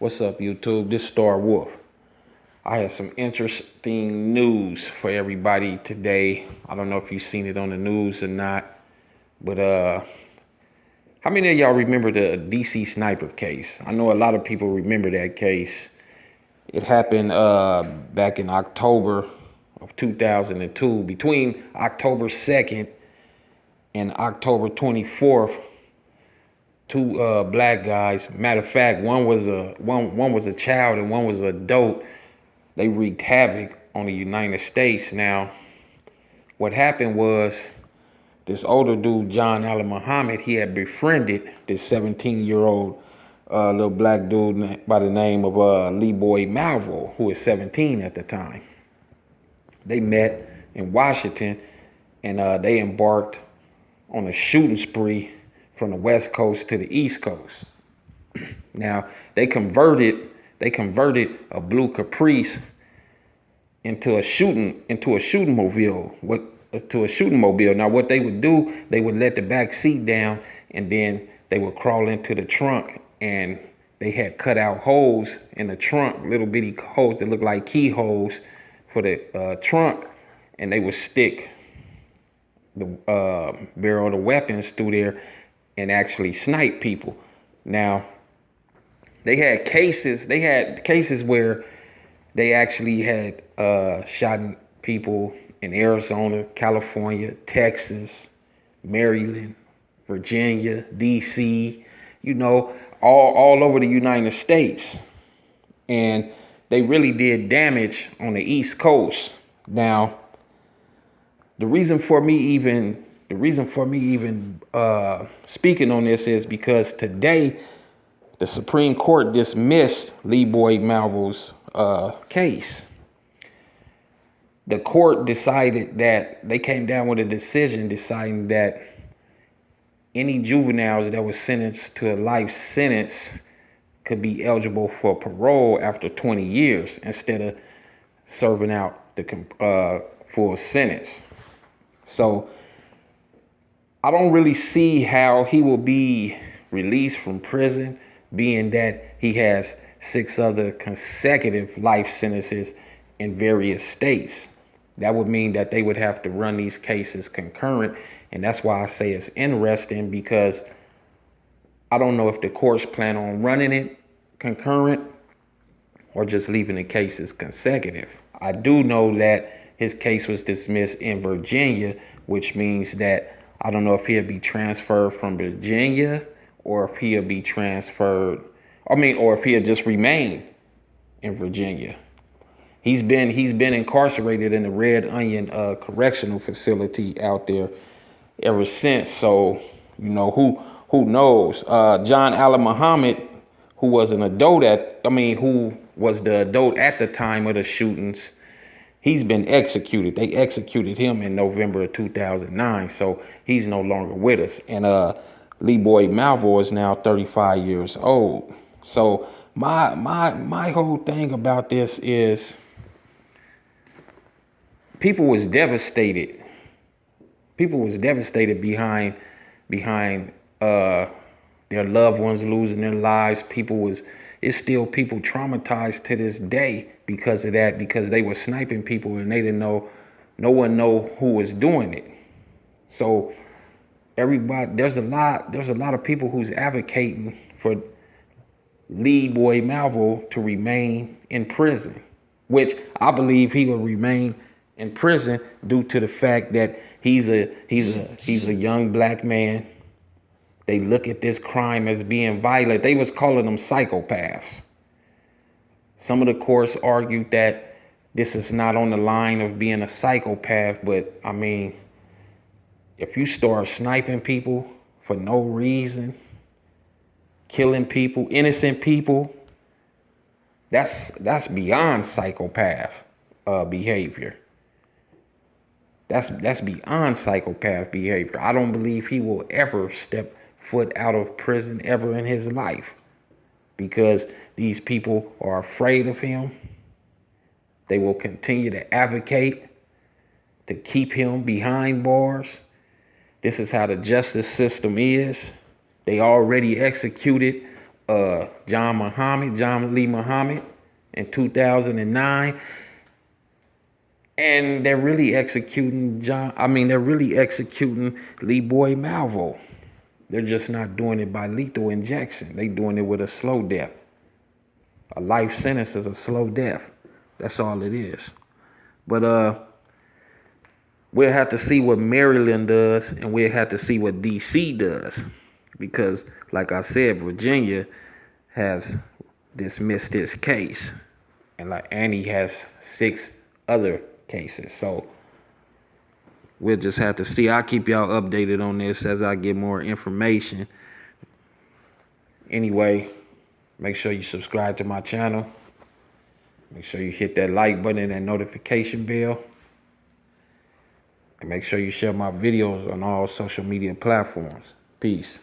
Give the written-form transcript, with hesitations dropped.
What's up, YouTube? This is Starwolf. I have some interesting news for everybody today. I don't know if you've seen it on the news or not, but how many of y'all remember the DC sniper case? I know a lot of people remember that case. It happened back in October of 2002, between October 2nd and October 24th. Two black guys. Matter of fact, one was a child and one was an adult. They wreaked havoc on the United States. Now, what happened was this older dude, John Allen Muhammad, he had befriended this 17-year-old little black dude by the name of Leroy Malvo, who was 17 at the time. They met in Washington, and they embarked on a shooting spree from the West Coast to the East Coast. Now, they converted a blue Caprice into a shooting mobile. Now, what they would do, they would let the back seat down, and then they would crawl into the trunk, and they had cut out holes in the trunk, little bitty holes that looked like keyholes for the trunk, and they would stick the barrel of the weapons through there and actually snipe people. Now, they had cases where they actually had shot people in Arizona, California, Texas, Maryland, Virginia, DC, all over the United States. And they really did damage on the East Coast. Now, the reason for me even speaking on this is because today the Supreme Court dismissed Leroy Malvo's case. The court decided that they came down with a decision deciding that any juveniles that was sentenced to a life sentence could be eligible for parole after 20 years instead of serving out the full sentence. So I don't really see how he will be released from prison, being that he has 6 other consecutive life sentences in various states. That would mean that they would have to run these cases concurrent. And that's why I say it's interesting, because I don't know if the courts plan on running it concurrent or just leaving the cases consecutive. I do know that his case was dismissed in Virginia, which means that I don't know if he'll be transferred from Virginia or if he'll be transferred, or if he'll just remain in Virginia. He's been incarcerated in the Red Onion correctional facility out there ever since. So, who knows? John Allen Muhammad, who was the adult at the time of the shootings, he's been executed. They executed him in November of 2009, so he's no longer with us. And Leroy Malvo is now 35 years old. So my whole thing about this is people was devastated. People was devastated behind their loved ones losing their lives. It's still people traumatized to this day because of that, because they were sniping people and they didn't know, no one know who was doing it. So there's a lot of people who's advocating for Leroy Malvo to remain in prison, which I believe he will remain in prison due to the fact that he's a young black man. They look at this crime as being violent. They was calling them psychopaths. Some of the courts argued that this is not on the line of being a psychopath, but I mean, if you start sniping people for no reason, killing people, innocent people, that's beyond psychopath behavior. That's beyond psychopath behavior. I don't believe he will ever step foot out of prison ever in his life, because these people are afraid of him. They will continue to advocate to keep him behind bars. This is how the justice system is. They already executed John Lee Muhammad in 2009. And they're really executing they're really executing Lee Boy Malvo. They're just not doing it by lethal injection. They doing it with a slow death. A life sentence is a slow death. That's all it is. But we'll have to see what Maryland does, and we'll have to see what DC does. Because, like I said, Virginia has dismissed this case. And he has 6 other cases. So we'll just have to see. I'll keep y'all updated on this as I get more information. Anyway, make sure you subscribe to my channel. Make sure you hit that like button and that notification bell. And make sure you share my videos on all social media platforms. Peace.